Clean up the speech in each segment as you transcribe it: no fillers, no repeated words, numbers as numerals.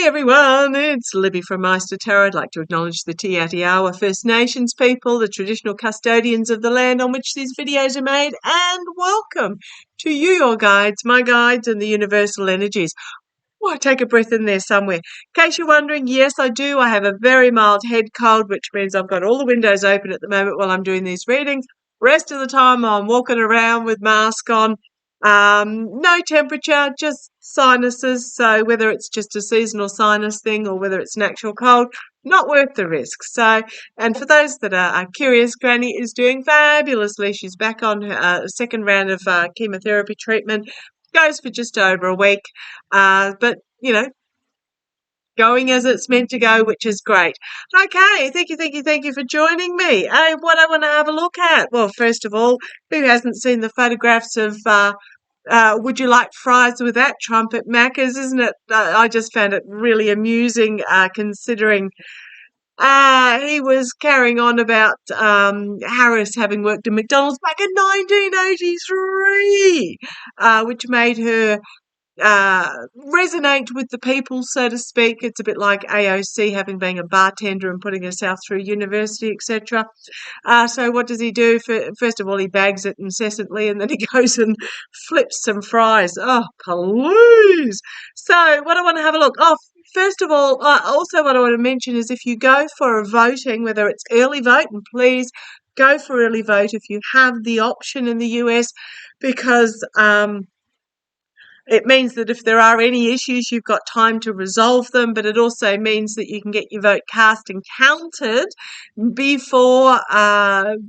Hey everyone, it's Libby from maighstirtarot. I'd like to acknowledge the Te Atiawa First Nations people, the traditional custodians of the land on which these videos are made, and welcome to you, your guides, my guides, and the universal energies. Oh, take a breath in there somewhere. In case you're wondering, yes, I do. I have a very mild head cold, which means I've got all the windows open at the moment while I'm doing these readings. Rest of the time, I'm walking around with mask on. No temperature, just sinuses. So whether it's just a seasonal sinus thing or whether it's an actual cold, not worth the risk. So, and for those that are curious, Granny is doing fabulously. She's back on her second round of chemotherapy treatment. Goes for just over a week, but going as it's meant to go, which is great. Okay, thank you for joining me. What I want to have a look at, well, first of all, who hasn't seen the photographs of would you like fries with that, trumpet Macca's? Isn't it? I just found it really amusing, considering he was carrying on about Harris having worked in McDonald's back in 1983, which made her resonate with the people, so to speak. It's a bit like AOC having been a bartender and putting herself through university, etc. So what does he do? First of all, he bags it incessantly, and then he goes and flips some fries. Oh, please. So what I want to have a look. First of all, also what I want to mention is if you go for a voting, whether it's early vote, and please go for early vote if you have the option in the US, because it means that if there are any issues, you've got time to resolve them, but it also means that you can get your vote cast and counted before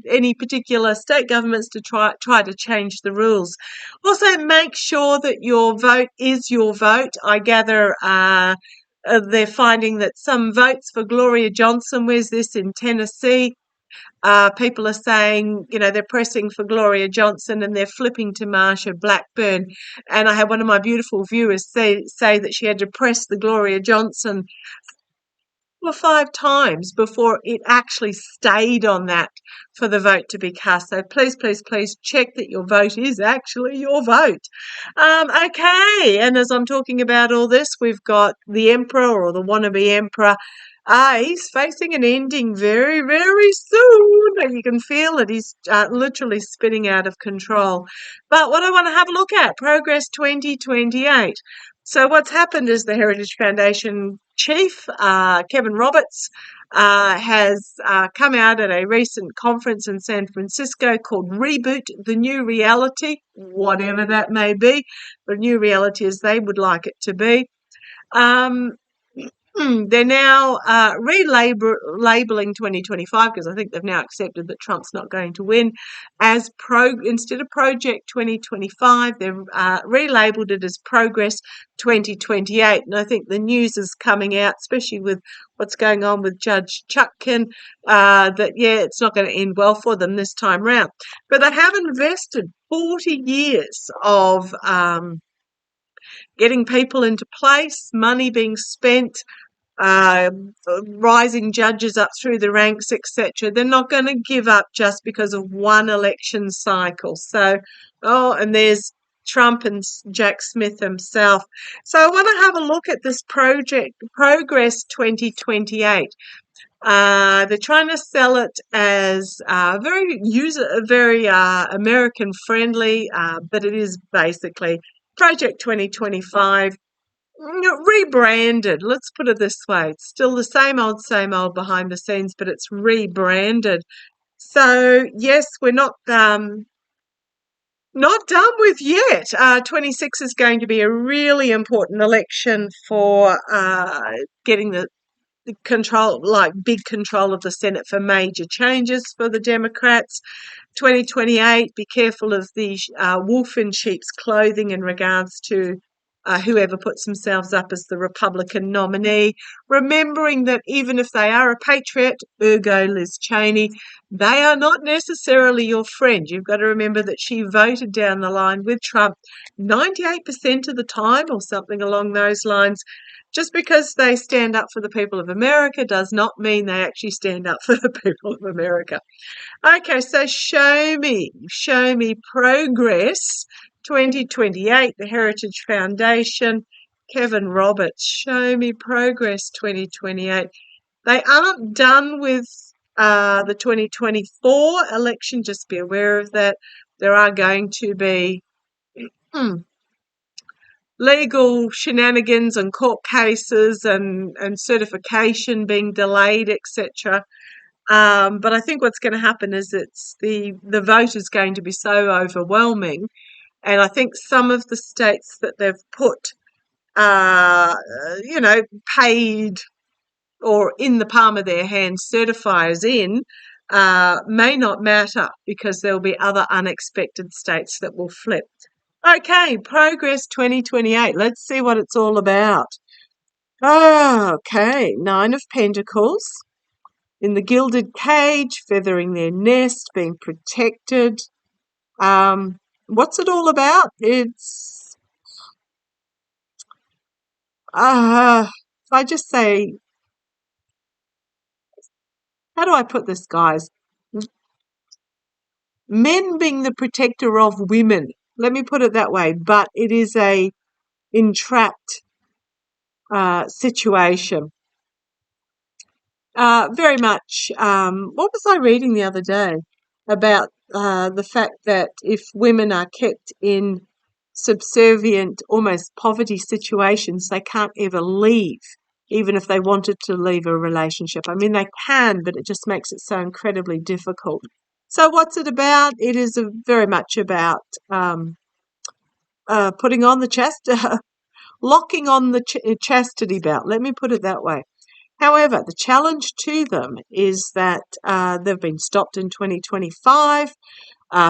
any particular state governments to try to change the rules. Also, make sure that your vote is your vote. I gather they're finding that some votes for Gloria Johnson, where's this, in Tennessee, people are saying, they're pressing for Gloria Johnson and they're flipping to Marsha Blackburn. And I had one of my beautiful viewers say that she had to press the Gloria Johnson 4 or 5 times before it actually stayed on that for the vote to be cast. So please check that your vote is actually your vote. Okay, and as I'm talking about all this, we've got the emperor or the wannabe emperor. He's facing an ending very, very soon, and you can feel it. He's literally spinning out of control. But what I want to have a look at, Progress 2028. So what's happened is the Heritage Foundation chief, Kevin Roberts, has come out at a recent conference in San Francisco called Reboot the New Reality, whatever that may be, the new reality as they would like it to be. They're now relabeling 2025, because I think they've now accepted that Trump's not going to win, as instead of Project 2025, they've relabeled it as Progress 2028. And I think the news is coming out, especially with what's going on with Judge Chutkan, that, it's not going to end well for them this time round. But they have invested 40 years of getting people into place, money being spent, rising judges up through the ranks, etc. They're not going to give up just because of one election cycle. So, and there's Trump and Jack Smith himself. So I want to have a look at this project, Progress 2028. They're trying to sell it as very American friendly, but it is basically Project 2025 rebranded. Let's put it this way. It's still the same old behind the scenes, but it's rebranded. So yes, we're not done with yet. 26 is going to be a really important election for getting the control, like big control of the Senate for major changes for the Democrats. 2028, be careful of the wolf in sheep's clothing in regards to whoever puts themselves up as the Republican nominee, remembering that even if they are a patriot, ergo Liz Cheney, they are not necessarily your friend. You've got to remember that she voted down the line with Trump 98% of the time, or something along those lines. Just because they stand up for the people of America does not mean they actually stand up for the people of America. Okay, so show me Progress 2028, the Heritage Foundation. Kevin Roberts, show me Progress 2028. They aren't done with the 2024 election. Just be aware of that. There are going to be legal shenanigans and court cases and certification being delayed, etc. But I think what's going to happen is the vote is going to be so overwhelming, and I think some of the states that they've put, paid or in the palm of their hand certifiers in, may not matter because there'll be other unexpected states that will flip. Okay, Progress 2028. Let's see what it's all about. Okay, Nine of Pentacles. In the gilded cage, feathering their nest, being protected. What's it all about? It's, if I just say, how do I put this, guys? Men being the protector of women. Let me put it that way. But it is a entrapped situation. Very much. What was I reading the other day about the fact that if women are kept in subservient, almost poverty situations, they can't ever leave, even if they wanted to leave a relationship. I mean, they can, but it just makes it so incredibly difficult. So what's it about? It is very much about putting on the locking on the chastity belt. Let me put it that way. However, the challenge to them is that they've been stopped in 2025.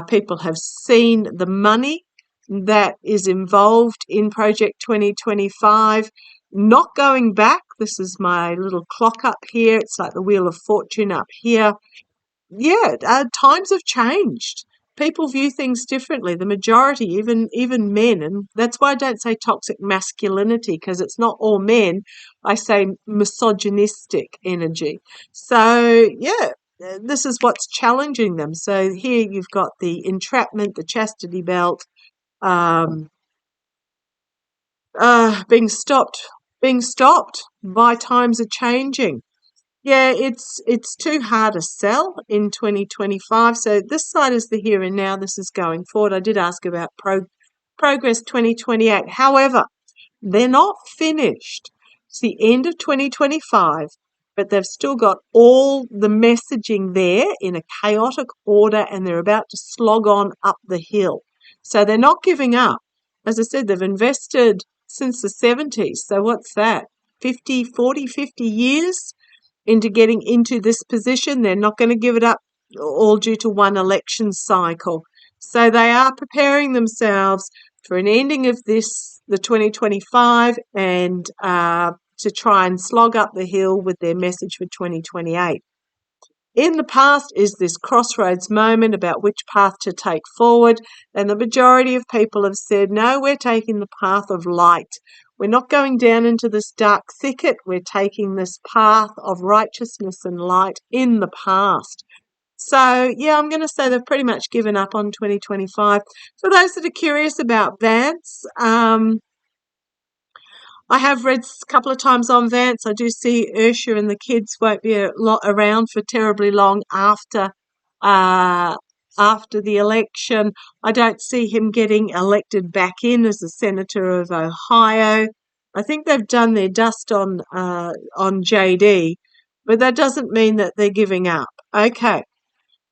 People have seen the money that is involved in Project 2025 not going back. This is my little clock up here. It's like the Wheel of Fortune up here. Yeah, times have changed. People view things differently. The majority, even men, and that's why I don't say toxic masculinity, because it's not all men. I say misogynistic energy. So yeah, this is what's challenging them. So here you've got the entrapment, the chastity belt, being stopped by times are changing. Yeah, it's too hard to sell in 2025. So this side is the here and now. This is going forward. I did ask about Progress 2028. However, they're not finished. It's the end of 2025, but they've still got all the messaging there in a chaotic order, and they're about to slog on up the hill. So they're not giving up. As I said, they've invested since the 70s. So what's that? 50 years into getting into this position. They're not going to give it up all due to one election cycle. So they are preparing themselves for an ending of the 2025 and to try and slog up the hill with their message for 2028. In the past is this crossroads moment about which path to take forward, and the majority of people have said, no, we're taking the path of light. We're not going down into this dark thicket. We're taking this path of righteousness and light in the past. So, yeah, I'm going to say they've pretty much given up on 2025. For those that are curious about Vance, I have read a couple of times on Vance. I do see Ursula and the kids won't be around for terribly long after the election. I don't see him getting elected back in as a senator of Ohio. I think they've done their dust on JD, but that doesn't mean that they're giving up. Okay,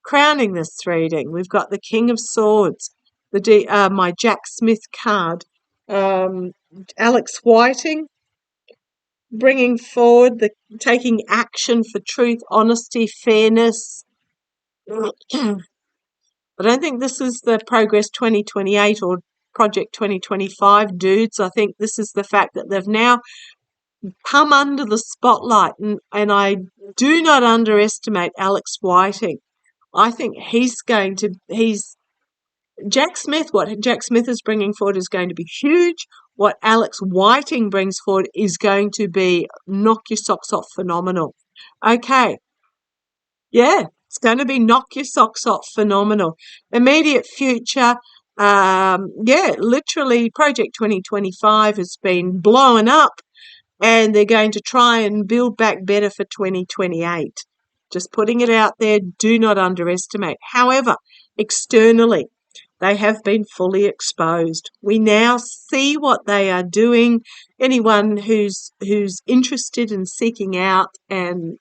crowning this reading, we've got the King of Swords, my Jack Smith card. Alex Whiting, bringing forward taking action for truth, honesty, fairness. I don't think this is the Progress 2028 or Project 2025 dudes. I think this is the fact that they've now come under the spotlight, and I do not underestimate Alex Whiting. I think Jack Smith, what Jack Smith is bringing forward is going to be huge. What Alex Whiting brings forward is going to be knock your socks off phenomenal. Okay. Yeah, it's going to be knock your socks off phenomenal. Immediate future, yeah, literally Project 2025 has been blown up, and they're going to try and build back better for 2028. Just putting it out there, do not underestimate. However, externally, they have been fully exposed. We now see what they are doing. Anyone who's interested in seeking out and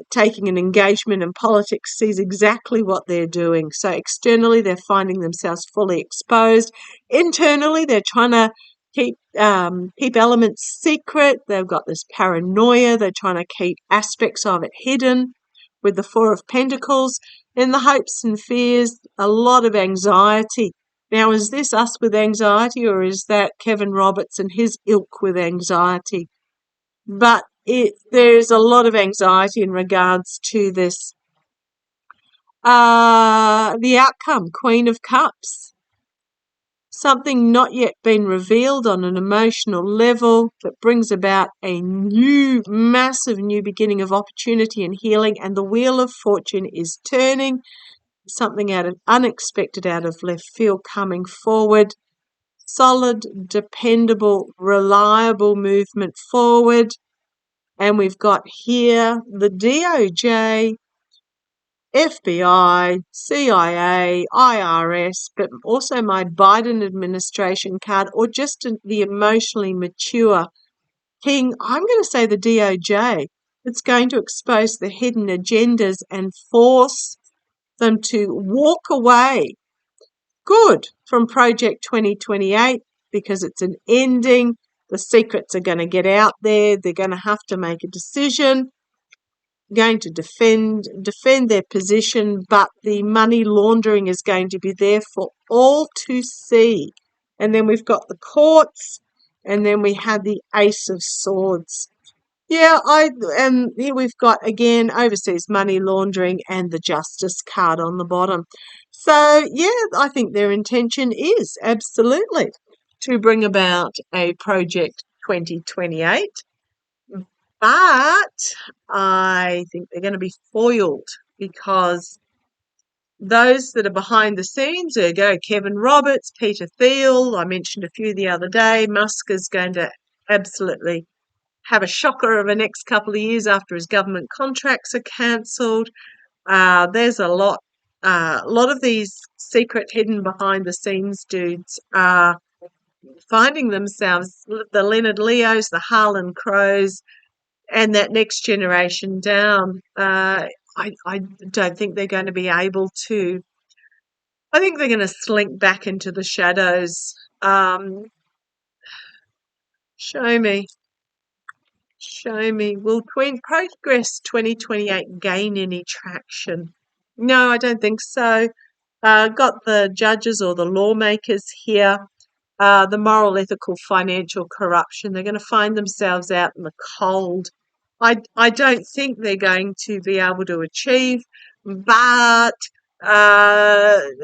taking an engagement in politics sees exactly what they're doing. So externally, they're finding themselves fully exposed. Internally, they're trying to keep elements secret. They've got this paranoia. They're trying to keep aspects of it hidden with the Four of Pentacles. In the hopes and fears, a lot of anxiety. Now, is this us with anxiety, or is that Kevin Roberts and his ilk with anxiety? But there's a lot of anxiety in regards to this. The outcome, Queen of Cups. Something not yet been revealed on an emotional level that brings about a new, massive new beginning of opportunity and healing, and the wheel of fortune is turning. Something unexpected out of left field coming forward. Solid, dependable, reliable movement forward. And we've got here the DOJ, FBI, CIA, IRS, but also my Biden administration card, or just the emotionally mature king. I'm going to say the DOJ. It's going to expose the hidden agendas and force them to walk away. Good from Project 2028, because it's an ending. The secrets are going to get out there. They're going to have to make a decision. Going to defend their position, but the money laundering is going to be there for all to see. And then we've got the courts, and then we had the Ace of Swords. Yeah, and here we've got again overseas money laundering and the Justice card on the bottom. So yeah, I think their intention is absolutely to bring about a Project 2028. But I think they're going to be foiled, because those that are behind the scenes, ergo Kevin Roberts, Peter Thiel, I mentioned a few the other day, Musk is going to absolutely have a shocker of the next couple of years after his government contracts are cancelled. There's a lot of these secret, hidden behind the scenes dudes are finding themselves, the Leonard Leos, the Harlan Crows, and that next generation down. I don't think they're going to be able to. I think they're going to slink back into the shadows. Show me. Will Progress 2028 gain any traction? No, I don't think so. Got the judges or the lawmakers here. The moral, ethical, financial corruption. They're going to find themselves out in the cold. I don't think they're going to be able to achieve, but they're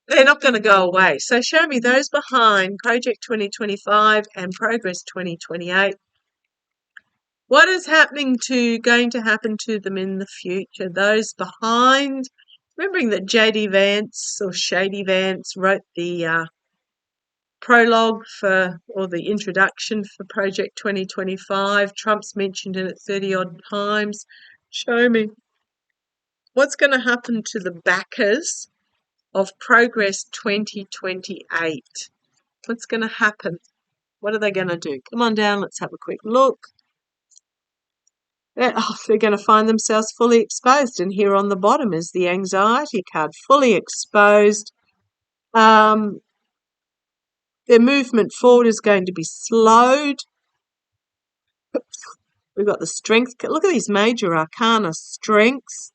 not going to go away. So show me those behind Project 2025 and Progress 2028. What is going to happen to them in the future? Those behind, remembering that Shady Vance wrote the prologue or the introduction for Project 2025. Trump's mentioned in it 30 odd times. Show me what's going to happen to the backers of Progress 2028. What's going to happen? What are they going to do? Come on down, let's have a quick look. They're going to find themselves fully exposed, and here on the bottom is the anxiety card, fully exposed. Their movement forward is going to be slowed. We've got the strength. Look at these major arcana strengths.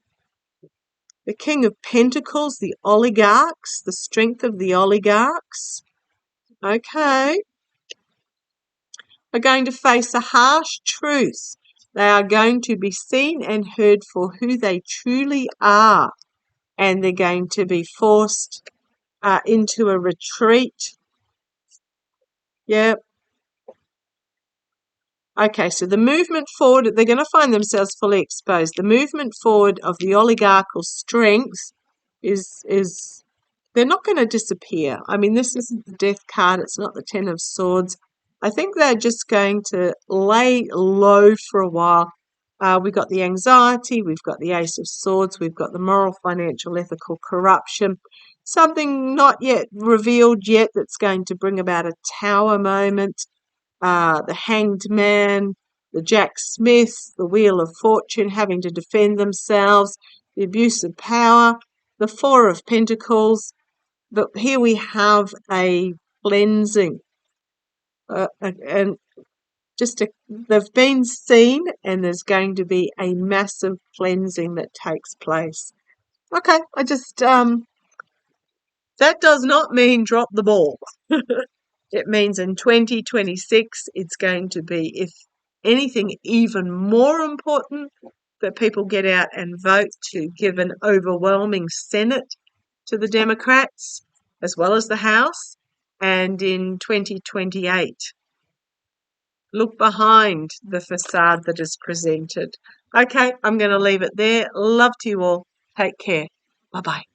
The King of Pentacles, the oligarchs, the strength of the oligarchs. Okay. Are going to face a harsh truth. They are going to be seen and heard for who they truly are. And they're going to be forced into a retreat. Yep. Okay, so the movement forward, they're going to find themselves fully exposed. The movement forward of the oligarchical strength is they're not going to disappear. I mean, this isn't the Death card. It's not the Ten of Swords. I think they're just going to lay low for a while. We've got the anxiety. We've got the Ace of Swords. We've got the moral, financial, ethical corruption. Something not yet revealed yet that's going to bring about a Tower moment. The Hanged Man, the Jack Smith, the Wheel of Fortune having to defend themselves, the abuse of power, the Four of Pentacles. But here we have a cleansing, and they've been seen, and there's going to be a massive cleansing that takes place. Okay, that does not mean drop the ball. It means in 2026, it's going to be, if anything, even more important that people get out and vote to give an overwhelming Senate to the Democrats, as well as the House. And in 2028, look behind the facade that is presented. Okay, I'm going to leave it there. Love to you all. Take care. Bye-bye.